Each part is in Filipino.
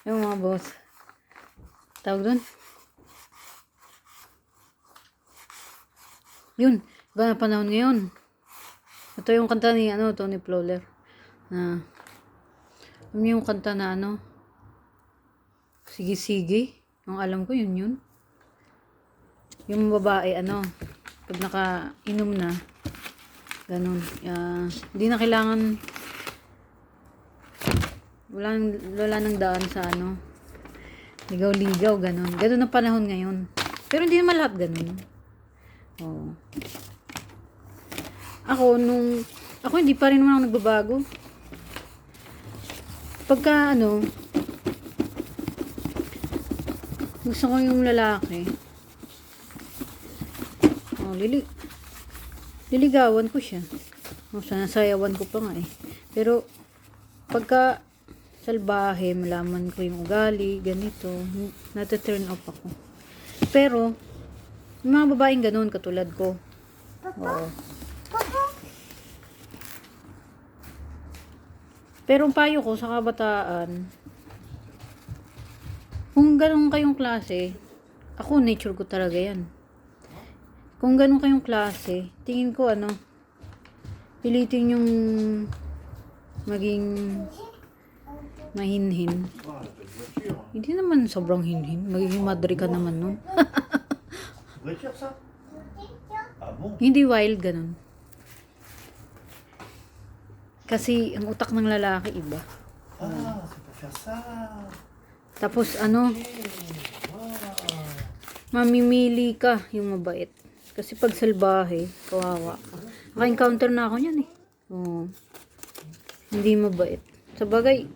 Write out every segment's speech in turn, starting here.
Yung mga boss. Tawag doon. Yun. Iba na panahon ngayon. Ito yung kanta ni Tony Fowler. Na, alam niyo yung kanta na Sige-sige. Yung alam ko yun. Yung babae, pag nakainom na, ganun. Hindi na kailangan, wala nang daan sa ligaw-ligaw, ganun. Ganun ang panahon ngayon. Pero hindi naman lahat ganun. Oo. Ako hindi pa rin naman ako nagbabago. Pagka gusto ko yung lalaki, liligawan ko siya. Sanasayawan ko pa nga eh. Pero pagka salbahe, malaman ko yung ugali, ganito, nata-turn off ako. Pero yung mga babaeng ganun katulad ko. Oo. Pero ang payo ko sa kabataan, kung ganun kayong klase, ako nature ko talaga yan. Kung ganun kayong klase, tingin ko pilitin yung maging mahinhin. Hindi naman sobrang hinhin. Magiging madre ka naman nun. Hindi wild ganun. Kasi ang utak ng lalaki iba. Tapos mamimili ka yung mabait. Kasi pag salbahe, kawawa ka. Naka-encounter na ako niyan eh. Oo. Hindi mabait. Sa bagay,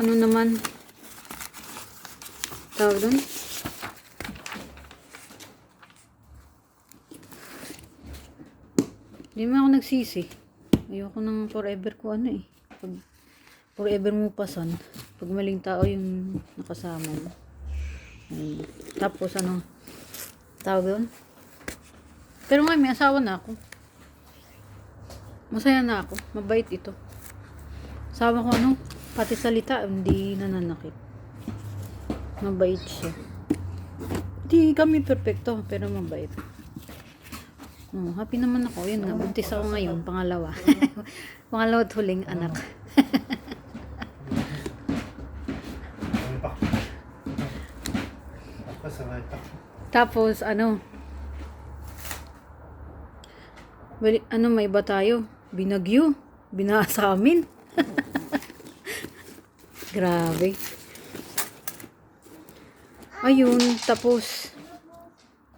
naman, tawag doon? Hindi mo ako nagsisi. Ayoko nang forever ko Pag forever mo pasan. Pag maling tao yung nakasama mo. Tapos tawag doon? Pero ngayon may asawa na ako. Masaya na ako. Mabait ito. Asawa ko pati salita hindi nananakit. Mabait siya. Hindi kami perfecto pero mabait. Happy naman ako. Yun nga, buntis ako ngayon, pangalawa. Pangalawa at huling anak. Tapos, may iba tayo? Binagyo. Binaha sa amin. Grabe. Ayun, tapos,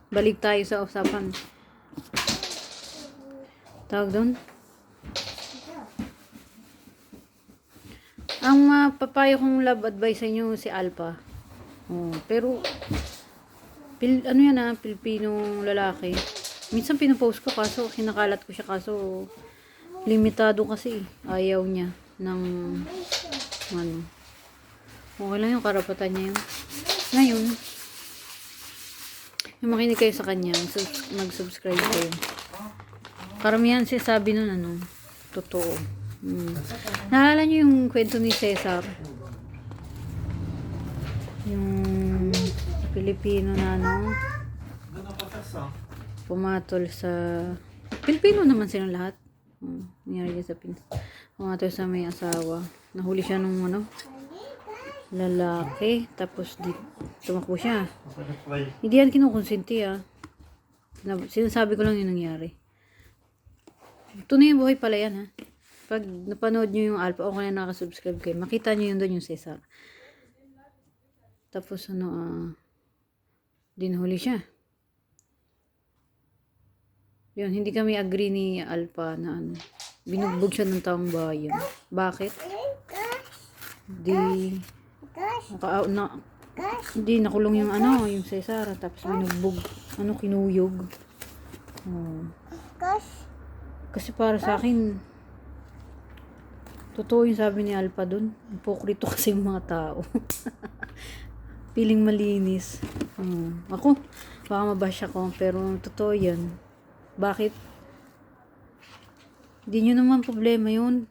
balik tayo sa usapan. Tawag doon? Ang papayo kong love advice sa inyo si Alpha. Pero Pilipinong lalaki. Minsan pinupost ko kaso kinakalat ko siya kaso limitado kasi ayaw niya ng okay lang yung karapatan niya yun. Ngayon yung makinig kayo sa kanya, mag-subscribe kayo. Karamihan sabi nun totoo. Naalala niyo yung kwento ni Cesar? Yung Pilipino na pumatol sa Pilipino naman silang lahat. Nangyari dyan sa pumatol sa may asawa. Nahuli siya nung lalaki. Tapos tumakbo siya. Hindi yan kinukonsinti Sinasabi ko lang yung nangyari. Tunay yung buhay pala yan Pag napanood nyo yung Alpha o kaya nakasubscribe kayo, makita nyo yun doon yung Cesar. Tapos dinhuli siya. Yun, hindi kami agree ni Alpha na binugbog siya ng taong bayan. Bakit? Hindi nakulong yung yung Cesar, tapos binugbog, kinuyog. Kasi para sa akin, totoo yung sabi ni Alpha dun. Hipokrito kasi yung mga tao. Piling malinis. Ako, baka mabash ako, pero totoo yan. Bakit? Hindi nyo naman problema yun.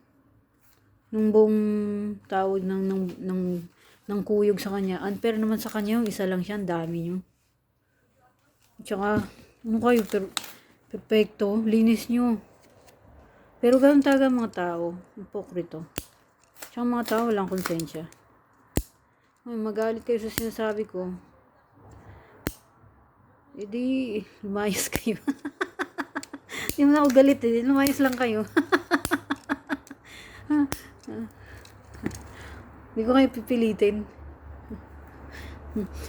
nung buong tawag ng kuyog sa kanya. Unfair naman sa kanya yung isa lang siya, ang dami nyo. Tsaka, ano kayo, perfecto, linis nyo. Pero ganun talaga mga tao, hipokrito. Tsaka mga tao walang konsensya. Ay, magalit kayo sa sinasabi ko. E di, lumayas kayo. Hindi mo na ako galit eh, lumayas lang kayo. Hindi ko kayo pipilitin.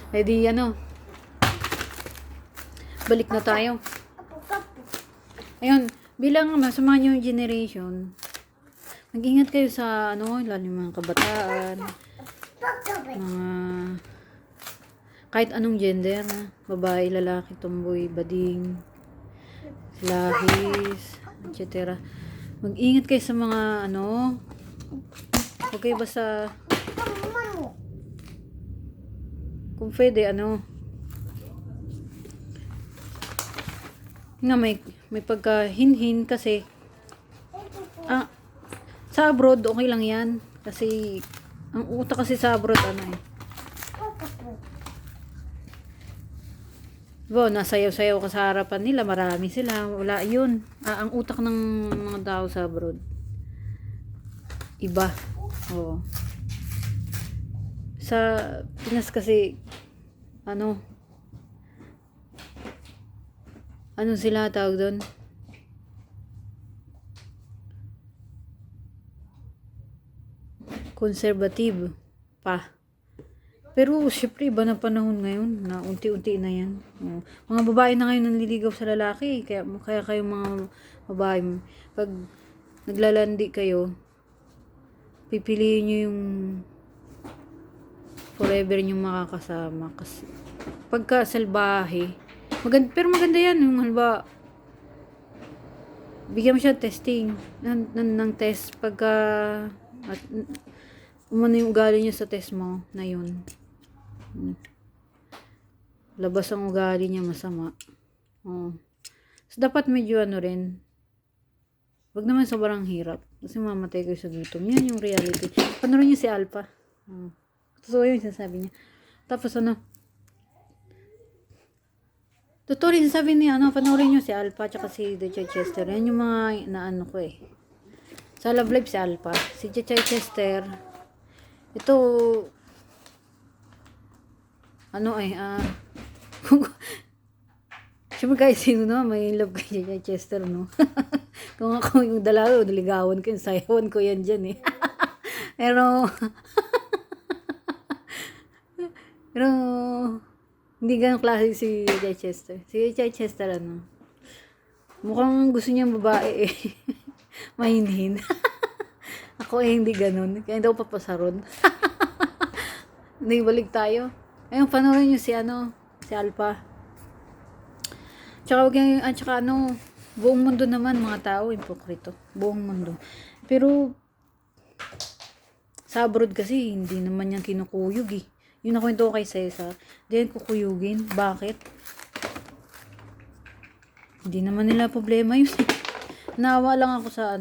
E di, balik na tayo. Ayun, bilang masama nyo yung generation, mag-ingat kayo sa, lalo yung mga kabataan, mga, kahit anong gender, babae, lalaki, tomboy, bading, lahis, etc. Mag-ingat kayo sa mga, huwag kayo basta, kung pwede, nga may pagka-hinhin kasi sa abroad okay lang yan kasi ang utak kasi sa abroad diba, nasayaw-sayaw ka sa harapan nila, marami sila, wala yun. Ang utak ng mga tao sa abroad iba. Oo. Sa Pinas kasi sila tawag doon? Conservative pa. Pero syempre iba na panahon ngayon na unti-unti na yan. Mga babae na ngayon nanliligaw sa lalaki. Kaya kayo mga babae, pag naglalandi kayo, pipiliin nyo yung forever nyo makakasama. Kasi pagka salbahe, pero maganda yan. Yung halba, bigyan mo siya testing ng test pagka umano yung ugali niya sa test mo na yun. Labas ang ugali niya masama. So dapat medyo rin. Wag naman sobrang hirap. Kasi mamatay kayo sa gutom. Yan yung reality. Panoorin niyo si Alpha. Totoo yun sinasabi niya. Tapos totoo rin sabi niya, panoorin niyo si Alpha tsaka si Jay Chester. Yan yung mga naano ko eh. Sa Love Life si Alpha. Si Jay Chester, ito, siyempre kahit sino may love kay Jay Chester, Kung ako yung dalawa, niligawan ko, yung sayawan ko yan dyan eh. Pero, hindi ganun klase si Jay Chester. Si Jay Chester, mukhang gusto niyang babae eh. Mahinhin. Ako hindi ganun. Kaya hindi ako papasaron. Hindi, balik tayo. Ayun, panoorin nyo si Alpha. Tsaka buong mundo naman mga tao, hipokrito. Buong mundo. Pero, sa abroad kasi, hindi naman yan kinukuyog eh. Yung nakwento ko kay Cesar, hindi yan kukuyugin. Bakit? Hindi naman nila problema yun. Naawa lang ako sa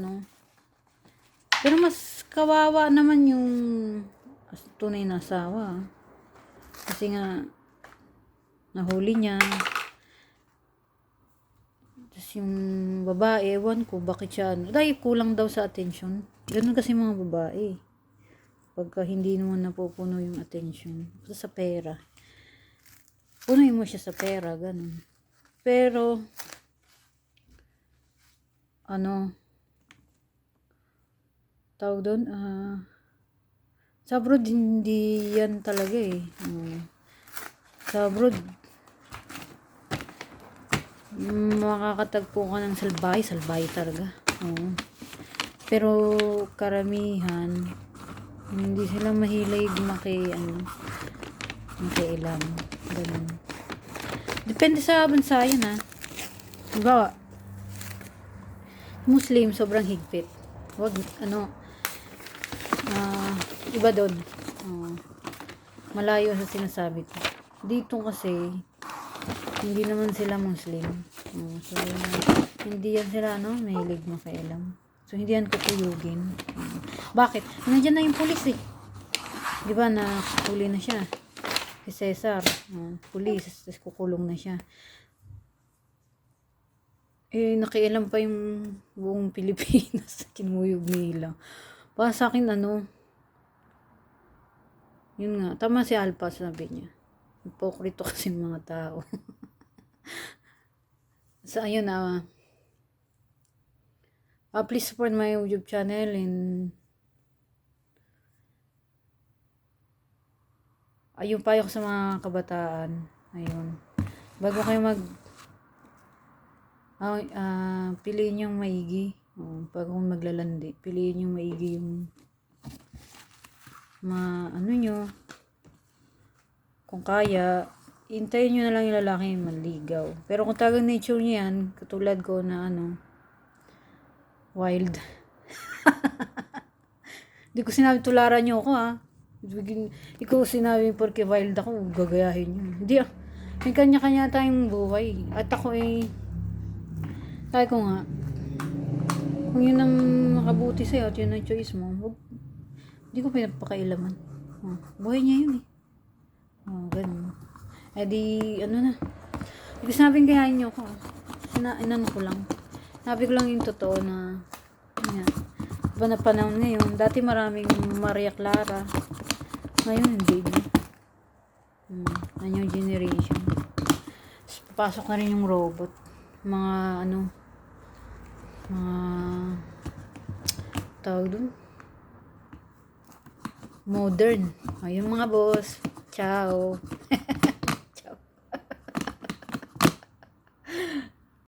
Pero mas kawawa naman yung tunay na asawa. Kasi nga, nahuli niya. Tapos yung babae, ewan ko, bakit siya, dahil kulang daw sa attention. Ganun kasi mga babae. Pagka hindi naman napupuno yung attention. Sa pera. Punuin mo siya sa pera, ganun. Pero, tawag doon, sa abroad, hindi yan talaga eh. Sa abroad, makakatagpo ka ng salbahe talaga. Pero, karamihan, hindi sila mahilig makialam. Ganun. Depende sa bansa yan Diba, Muslim, sobrang higpit. Wag, iba doon. Malayo sa sinasabi ko. Dito kasi, hindi naman sila Muslim. So, hindi yan sila, mahilig makialam. So, hindi yan kukuyugin. Bakit? Nandiyan na yung pulis eh. Di ba, nakuli na siya. Si Cesar, pulis, tapos kukulong na siya. Eh, nakialam pa yung buong Pilipinas. Kinuyog nila. Para sa akin, yun nga, tama si Alpha, sabi niya. Hipokrito kasi mga tao. So, ayun please support my YouTube channel and ayun payo ko sa mga kabataan. Ayun. Bago kayo piliin yung maigi. Bago maglalandi, piliin yung maigi yung nyo. Kung kaya, hintayin nyo na lang yung lalaki manligaw. Pero kung talagang nature nyo yan, katulad ko na wild. Hindi ko sinabi tularan nyo ako Ikaw sinabi porque wild ako, gagayahin nyo. Hindi may kanya-kanya tayong buhay. At ako sabi ko nga, kung yun ang makabuti sa'yo at yun ang choice mo, hindi ko pinapakailaman. Buhay niya yun ganun. Eh di, na. Hindi ko sinabing gayahin nyo ako. Inano ko lang. Sabi ko lang yung totoo na, iba na panahon ngayon. Dati maraming Maria Clara. Ngayon, hindi na. Yung generation. Tapos, papasok na rin yung robot. Mga, tawag dun? Modern. Ayun mga boss. Ciao.